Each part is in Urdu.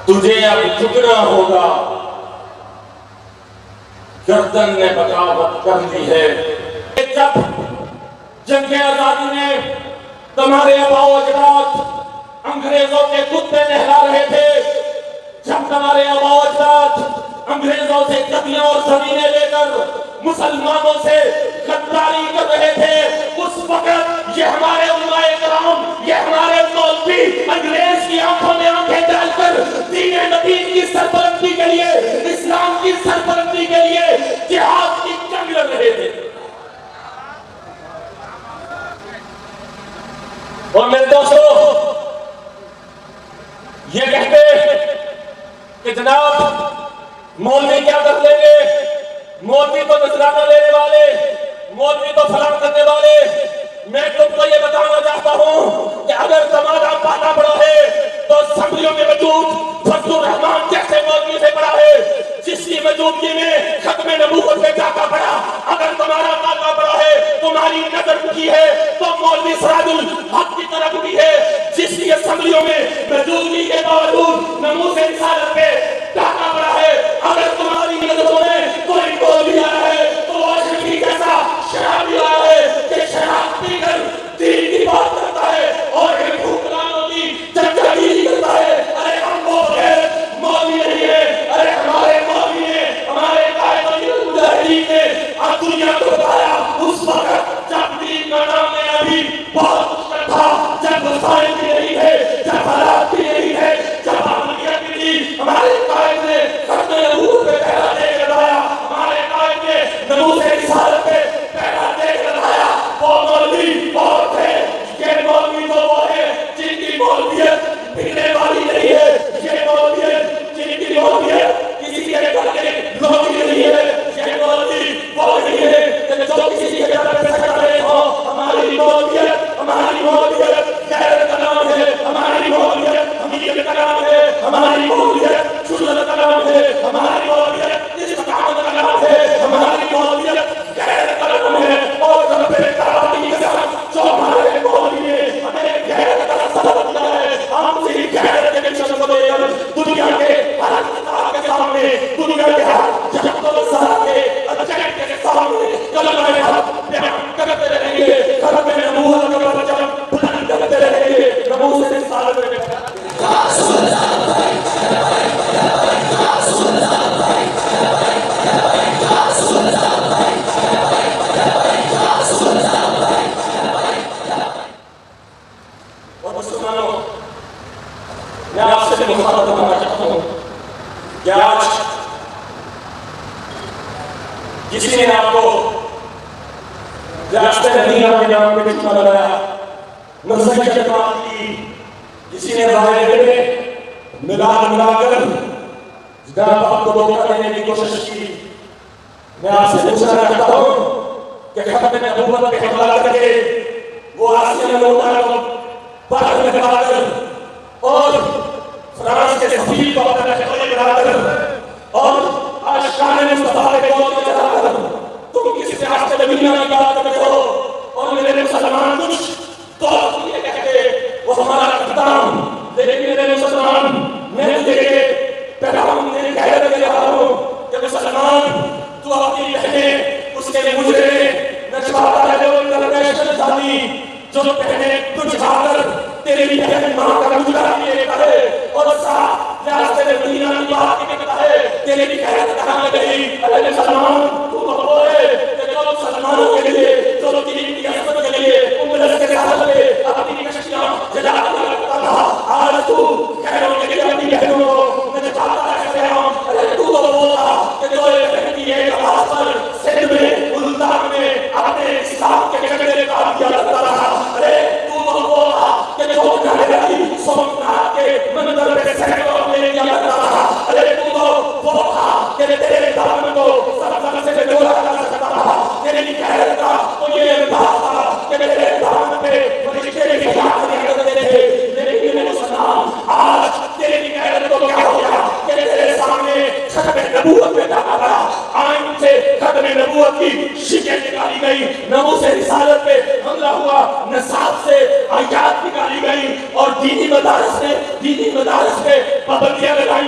تجھے اب جھکنا ہوگا، گردن نے بغاوت کر لی ہے۔ جب جنگ آزادی میں تمہارے آبا و اجداد انگریزوں کے کتے نہلا رہے تھے، جب تمہارے آبا و اجداد انگریزوں سے گدیاں اور زمینیں لے کر مسلمانوں سے غداری کر رہے تھے، اس وقت یہ ہمارے علماء کرام، یہ ہمارے مولوی انگریز کی آنکھوں میں آنکھیں ڈال کر دین مدین کی سرپرستی کے لیے، اسلام کی سرپرستی کے لیے جہاد کی جنگ لڑ رہے تھے۔ اور میرے دوستو، یہ کہتے کہ جناب مولوی کیا کر لیں گے، مولوی تو نذرانہ لینے والے، مولوی تو فلاں کرنے والے۔ میں تم کو یہ بتانا چاہتا ہوں کہ اگر تمہارا پالا بڑا ہے تو اسمبلیوں میں موجود فضل الرحمان جیسے مولوی سے بڑا ہے، جس کی موجودگی میں ختم نبوت پہ جاتا پڑا۔ اگر تمہارا پالا بڑا ہے، تمہاری نظر کی ہے تو مولوی سراج الحق کی طرف بھی ہے، جس کی اسمبلیوں میں موجودگی کے باوجود ناموس رسالت پہ ڈاکہ پڑا ہے۔ اگر تمہاری نظروں میں کوئی مولوی آیا ہے تو وہ اشرفی جیسا شرابی آیا ہے کہ شراب پی کر دین کی بات کرتا ہے اور حکمرانوں کی چمچاگیری کرتا ہے۔ ارے ہم وہ مولوی نہیں ہے، ارے ہمارے مولوی نے، ہمارے قائد المجاہدین نے آج دنیا کو بتایا اس وقت جب دین کا نام میں ابھی بہت مشکل تھا، جب وسائل بھی نہیں ہے، جب حالات بھی نہیں ہے، جب عملیت بھی نہیں، ہمارے قائد نے ختم نبوت پہ پہلا دیکھ لگایا، ہمارے قائد نے ناموس رسالت پہ پہلا دیکھ لگایا۔ وہ مولوی اور تھے، یہ مولوی تو وہ ہے جن کی مولویت بکنے والی نہیں ہے، یہ مولویت جن کی مولویت کسی کے گھر کے لوگ نہیں ہے، یہ مولوی وہ نہیں ہے کہ جو کسی کے گھر پہ سکتا رہے ہو۔ ہماری مولویت غیرت کا نام ہے، ہماری مولویت حمیت کا نام ہے، ہماری مولویت شجاعت کا نام ہے، ہماری مولویت استقامت کا نام ہے، ہماری مولویت غیرت کا نام ہے۔ اور رب تعالی کے ساتھ جو ہمارے مولوی نے ہمیں غیرت کا سبق دیا ہے، ہم سے غیرت کے مشن کو لے کر دنیا کے ہر خطاب کے سامنے، دنیا کے ہر جہت و سرا کے اجنڈے کے سامنے کلمہ حق بیان کرتے رہیں گے، ختم نبوت کا پرچم بلند کرتے رہیں گے، ناموس رسالت میں میں آپ سے مخاطب کرنا چاہتا ہوں کہ آج کسی نے آپ کو ریاست مدینہ کے نام پہ چشمہ لگایا، مذہبی جماعت کی کسی نے ظاہر میں ملا کر جناب آپ کو دھوکہ دینے کی کوشش کی۔ میں آپ سے پوچھنا چاہتا ہوں کہ ختم نبوت پہ حملہ کر کے وہ آسیہ مولانا کو باہر میں بنا کر اور فرانس کے سفیر کو اپنا شکل بنا کر اور آشکار مصطفیٰ کے قول میں چلا کر تم کسی سے آستے دنیا کی بات کرتے ہو اور میرے مسلمان کچھ تو یہ کہتے وہ ہمارا اقدام، لیکن میرے مسلمان میں تجھے پیغام دینے کا حیرت دے رہا ہوں کہ مسلمان تو اپنی بہنیں اس کے مجرے نجواتا ہے جو انٹرنیشنل ذاتی جو بہنیں تجھ کھا کر تیری بہن ماں کا مجرا لیے کرے اور ساتھ ریاست مدینہ کی بات کرتا ہے، تیری بھی خیرت کہاں گئی؟ ارے مسلمان تو بولے کہ جو مسلمانوں کے لیے، جو دین کی عظمت کے لیے امت کے ساتھ لے اپنی کشتیاں جلا کرتا تھا، آج تو خیروں کے لیے اپنی بہنوں کو نجاتا ہے پیغام۔ ارے تو بولا کہ جو بہن کی ایک آواز پر سندھ میں ملتان میں اپنے اسلام کے جھنڈے کا دیا کرتا رہا۔ ارے تو بولا کہ جو گھر سومناتھ کے مندر پہ سینکڑوں لے کیا کرتا رہا۔ ارے تو وہ تھا کہ تیرے دامن کو سب سے جوڑا کر سکتا رہا، تیری غیرت کا تو یہ انداز تھا کہ تیرے دامن پہ فرشتے بھی ہاتھ دیا کرتے تھے، لیکن میرے مسلمان آج تیری غیرت کو کیا ہو گیا کہ تیرے سامنے ختم نبوت پہ ڈالا پڑا، آئین سے ختم نبوت کی شکیں نکالی گئی، ناموس رسالت پہ حملہ ہوا، نصاب سے آیات نکالی گئی اور دینی مدارس پہ پابندیاں لگائی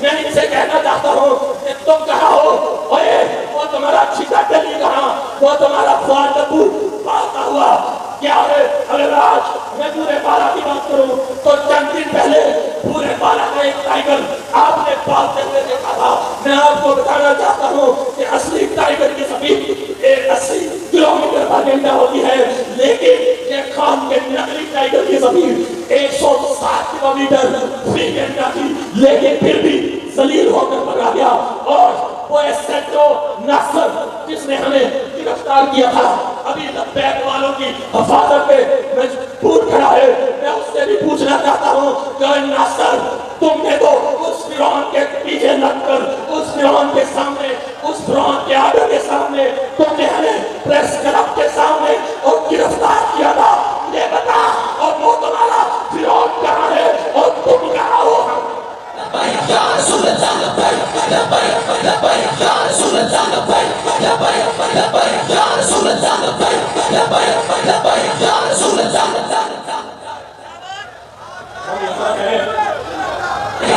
میں ان سے کہنا چاہتا ہوں کہ تم کہاں ہو؟ اوے وہ تمہارا چھٹا ڈلی کہاں؟ وہ تمہارا خوار ڈبو پالتا ہوا کیا ہے؟ اگر آج میں پورے پارا کی بات کروں تو چند دن پہلے پورے پارا کا ایک ٹائگر آپ نے پالتے ہوئے دیکھا تھا. میں آپ کو بتانا چاہتا ہوں کہ اصلی ٹائگر کی زمین 80 کلومیٹر پر گھنٹہ ہوتی ہے، لیکن یہ خان کے نقلی ٹائگر کی زمین 160 کلومیٹر فی گھنٹہ تھی، لیکن پھر بھی ذلیل ہو کر بھگا گیا. اور وہ سیٹو ناصر جس نے ہمیں گرفتار کیا تھا ابھی لبیک والوں کی حفاظت پہ مجبور کھڑا ہے. میں اس سے بھی پوچھنا چاہتا ہوں کہ ناصر تم نے تو اس فرعون کے پیچھے لگ کر اس فرعون کے سامنے، اس فرعون کے آرڈر کے سامنے تم نے ہمیں پریس کلب کے سامنے اور گرفتار کیا تھا. یہ بتا اور وہ تمہارا فرعون کہاں ہے اور تم کہاں ہو؟ یا رسول اللہ لبیک لبیک لبیک یا رسول اللہ لبیک لبیک لبیک یا رسول اللہ لبیک لبیک لبیک یا رسول اللہ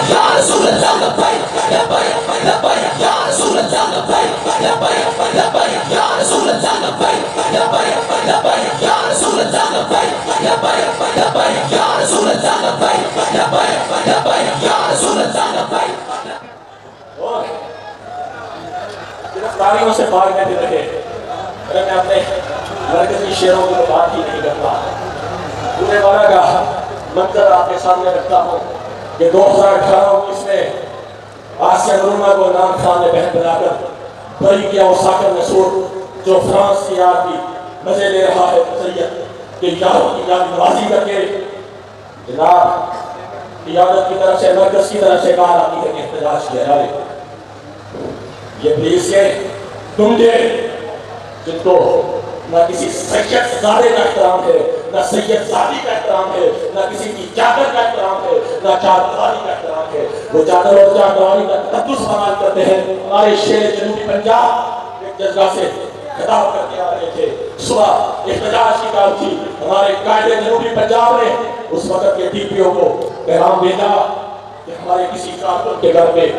یا رسول اللہ لبیک لبیک لبیک یا رسول اللہ لبیک لبیک لبیک یا رسول اللہ لبیک لبیک لبیک یا رسول اللہ لبیک لبیک لبیک یا رسول اللہ لبیک لبیک لبیک یا رسول اللہ لبیک. گرفتاریوں سے بھاگنے بھی رہے. میں اپنے مرکزی شعروں کی بات ہی نہیں کرتا. پورے بارہ کا منظر آپ کے سامنے رکھتا ہوں کہ 2018-19 میں آسیہ نروما کو عمران خان نے بہن بنا کر بری کیا. وہ ساکر نصور جو فرانس کی یار کی مزے لے رہا ہے سید کہ یاروں کی جان نوازی کر کے جناب قیادت کی طرف سے مرکز کی طرف سے کہا آتی ہے کہ احتجاج کیا جائے. یہ پلیس کے گنڈے جن کو نہ کسی سید زادے کا احترام ہے، نہ سید زادی کا احترام ہے، نہ کسی کی چادر کا احترام ہے، نہ چادروانی کا احترام ہے. وہ چادر اور چادروانی کا تقدس استعمال کرتے ہیں. ہمارے شیر جنوبی پنجاب ایک جذبہ سے خطاب کرتے آ رہے تھے. صبح احتجاج کی کال تھی. ہمارے قائد جنوبی پنجاب نے اس وقت کے ڈی پی او کو پیغام بھیجا کہ ہمارے کسی کارکن کے گھر پہ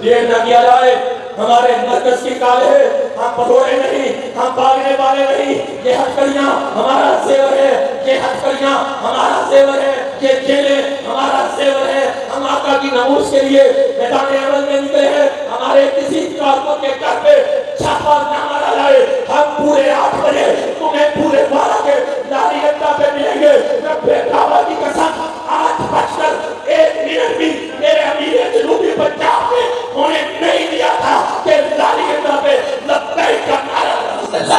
دیر نہ کیا جائے. ہمارے مرکز کی کال ہے، ہم پٹورے نہیں، ہم بھاگنے والے نہیں. یہ ہتھکڑیاں ہمارا زیور ہے، یہ ہتھکڑیاں ہمارا زیور ہے، یہ جیلیں ہمارا زیور ہے. ہم آقا کی ناموس کے لیے میدان عمل میں نکلے ہیں. ہمارے کسی کارکن کے گھر پہ چھاپا نہ مارا جائے. ہم پورے 8 بجے تمہیں پورے 12 کے لاری اڈا پہ ملیں گے. رب کعبہ کی قسم 8:01 بھی میرے امیر جنوبی پنجاب میں ہونے نہیں دیا تھا کہ لاری اڈا پہ لبیک کا نعرہ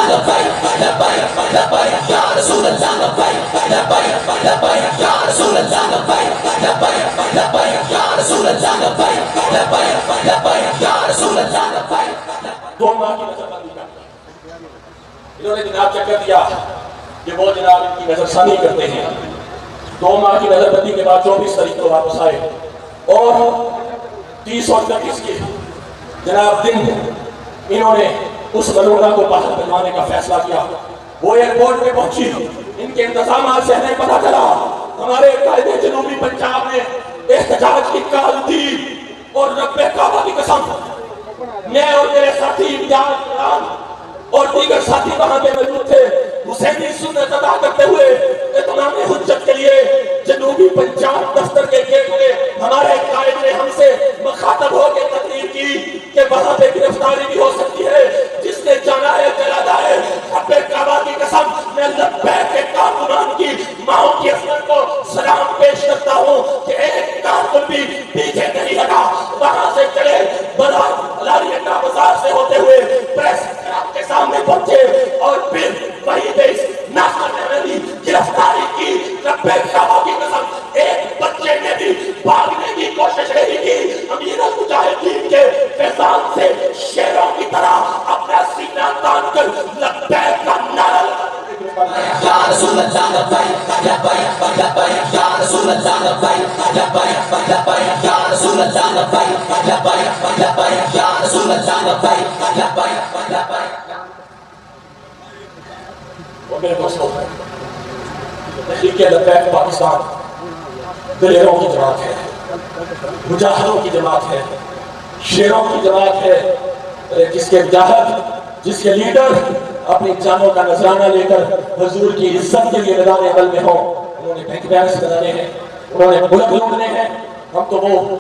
لبیک لبیک لبیک یا رسول اللہ لبیک لبیک لبیک یا رسول اللہ لبیک لبیک لبیک یا رسول اللہ لبیک لبیک لبیک یا رسول اللہ لبیک. 2 ماہ کی نظر بندی کا انہوں نے جناب چکر دیا کہ وہ جناب ان کی نظر ثانی کرتے ہیں. 2 ماہ کی نظر بندی کے بعد 24 تاریخ کو واپس آئے اور 30 اور 31 کی جناب دن انہوں نے اس ملوڑا کو باہر بنوانے کا فیصلہ کیا. وہ ایئرپورٹ پہ پہنچی. ان کے انتظامات سے ہمیں پتہ چلا ہمارے قائد جنوبی پنجاب نے احتجاج کی کال دی. اور رب کعبہ کی قسم میں اور میرے ساتھی امتیاز قرآن اور دیگر ساتھی وہاں پہ موجود تھے. حسینی سنت ادا کرتے ہوئے اتمام حجت کے لیے جنوبی پنجاب دفتر کے گیٹ پہ ہمارے قائد نے ہم سے مخاطب ہو کے تقریر کی کہ وہاں پہ گرفتاری بھی ہو سکتی ہے. جس نے جانا ہے چلا جائے. رب کعبہ کی قسم میں لبیک کے کارکنان کی ماؤں کی عصمت کو سلام پیش کرتا ہوں کہ ایک کارکن بھی پیچھے نہیں لگا. وہاں سے چلے بازار لاری اڈا بازار سے ہوتے ہوئے پریس کلب کے سامنے پہنچے اور پھر وہی پہ ناصر نے بھی گرفتاری کی. رب کعبہ کی قسم ایک بچے نے بھی بھاگنے کی کوشش نہیں کی. امیر المجاہدین کے فیضان سے شیروں کی طرح اپنا سینہ تان کر لبیک کا نعرہ یا رسول اللہ لبیک لبیک لبیک یا رسول اللہ لبیک لبیک لبیک یا رسول اللہ لبیک لبیک لبیک یا رسول اللہ لبیک لبیک لبیک. وہ میرے دوستوں تحریک لبیک پاکستان دلیروں کی جماعت ہے. مجاہدوں کی جماعت ہے، شیروں کی جماعت ہے، جس کے مجاہد، جس کے لیڈر اپنی جانوں کا نذرانہ لے کر حضور کی عزت کے لیے میدان عمل میں ہوں۔ انہوں نے بینک بیلنس بنانے ہیں، انہوں نے ملک لوٹنے ہیں۔ ہم تو وہ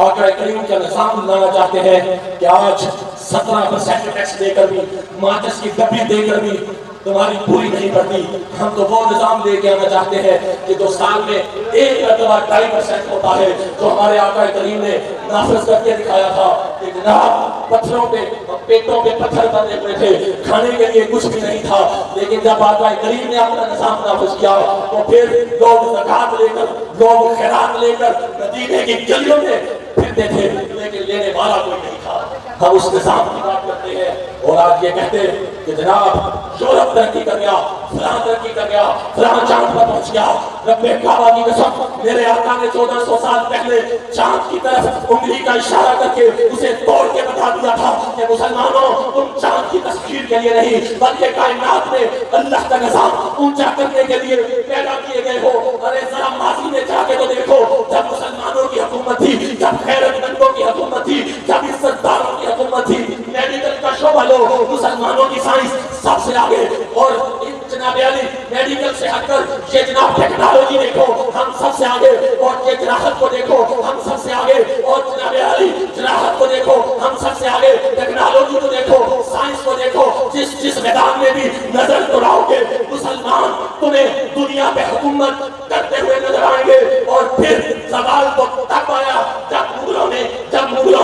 آقا کریم کا نظام لانا چاہتے ہیں کہ آج 17% ٹیکس دے کر بھی، ماچس کی ڈبی دے کر بھی تمہاری پوری نہیں پڑتی۔ ہم تو وہ نظام لے کے آنا چاہتے ہیں کہ جو سال میں 1.2% ہوتا ہے، جو ہمارے آقا کریم نے نافذ کر کے دکھایا تھا کہ جناب پتھروں پہ، پیٹوں پہ پتھر بنے ہوئے تھے، کھانے کے لیے کچھ بھی نہیں تھا، لیکن جب آقا کریم نے اپنا نظام نافذ کیا تو پھر لوگ زکات لے کر، لوگ خیرات لے کر مدینے کی گلیوں میں پھرتے تھے، لیکن لینے والا کوئی نہیں تھا۔ ہم اس نظام کی بات کرتے ہیں اور آج یہ کہتے ہیں کہ جناب یورپ ترقی کر گیا، فلاں ترقی کر گیا، فلاں چاند پر پہنچ گیا۔ رب کعبہ کی قسم، میرے آقا نے 1400 سال پہلے چاند کی طرف انگلی کا اشارہ کر کے اسے توڑ کے بتا دیا تھا کہ مسلمانوں تم چاند کی تصویر کے لیے نہیں بلکہ کائنات میں اللہ کا نظام اونچا کرنے کے لیے پیدا کیے گئے ہو۔ ارے ذرا ماضی میں جا کے تو دیکھو، جب مسلمانوں کی حکومت تھی، جب غیرت مندوں کی حکومت تھی، جب عزت داروں کی حکومت تھی، میڈیکل کا شعبہ لو، مسلمانوں کی سائنس سب سے آگے، اور جناب علی میڈیکل سے ہٹ کر یہ جناب ٹیکنالوجی دیکھو، ہم سب سے آگے، اور یہ جراحت کو دیکھو، ہم سب سے آگے، اور جناب علی جراحت کو دیکھو، ہم سب سے آگے، ٹیکنالوجی کو دیکھو، سائنس کو دیکھو۔ جس میدان میں بھی نظر دوڑاؤ گے مسلمان تمہیں دنیا پہ حکومت کرتے ہوئے نظر آئیں گے۔ اور پھر زوال تو تب آیا جب مغلوں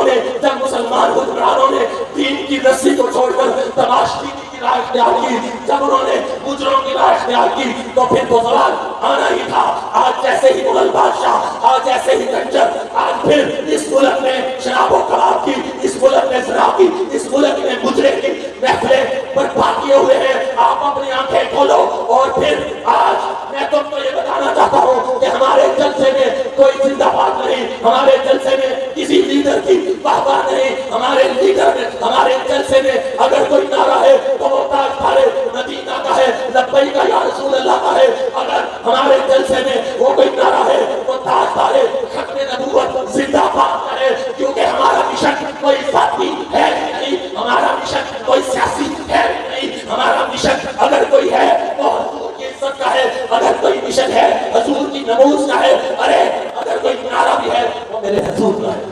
نے جب مسلمان حکمرانوں نے دین کی رسی کو چھوڑ کر تماشبینی کی راہ اختیار کی، جب انہوں نے گجروں کی راہ اختیار کی تو پھر تو زوال آنا ہی تھا۔ آج جیسے ہی مغل بادشاہ، آج جیسے ہی کنجر، آج پھر اس ملک میں شراب و کباب کی، اس ملک میں زنا کی، اس ملک میں مجرے کی محفلیں برپا کیے ہوئے ہیں۔ آپ اپنی آنکھیں کھولو اور پھر آج میں تم کو یہ بتانا چاہتا ہوں کہ ہمارے جلسے میں کوئی زندہ باد نہیں، ہمارے جلسے میں کسی لیڈر کی واہ واہ نہیں، ہمارے لیڈر میں، ہمارے جلسے میں اگر کوئی نعرہ ہے تو وہ تاجدار مدینہ کا ہے، لبیک یا رسول اللہ کا ہے۔ اگر ہمارے جلسے میں وہ کوئی نعرہ ہے تو تاجدار ختم نبوت زندہ باد کا ہے، کیونکہ ہمارا مشن کوئی ذاتی ہے نہیں، ہمارا مشن کوئی سیاسی ہے نہیں، ہمارا مشن اگر کوئی ہے تو حضور کی عزت کا ہے، اگر کوئی مشن ہے حضور کی نموز کا ہے، ارے اگر کوئی نعرہ بھی ہے وہ میرے حضور کا ہے۔